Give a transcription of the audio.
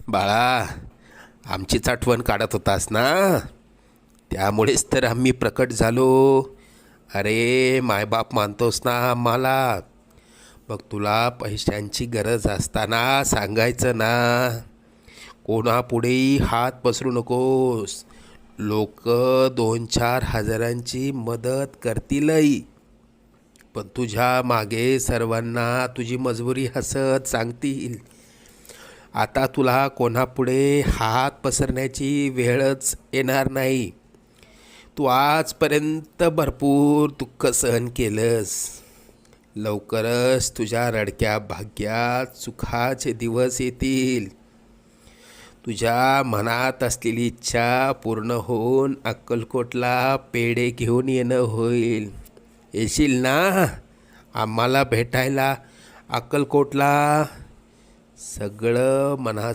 बाळा, आमचीच आठवण काढत होतास ना, त्यामुळेच तर आम्ही प्रकट झालो. अरे मायबाप मानतोस ना आम्हाला, मग तुला पैशांची गरज असताना सांगायचं ना. कोणापुढेही हात पसरू नकोस. लोक 2-4 हजारांची मदत करतीलही, पण तुझ्या मागे सर्वांना तुझी मजबुरी हसत सांगतील. आता तुला कोणापुढे हात पसरण्याची वेळच येणार नाही. तू आजपर्यंत भरपूर दुःख सहन केलंस. लवकरच तुझ्या रडक्या भाग्यात सुखाचे दिवस येतील. तुझ्या मनात असलेली इच्छा पूर्ण होऊन अक्कलकोटला पेढे घेऊन येणं होईल. येशील ना आम्हाला भेटायला अक्कलकोटला? सगळं मनात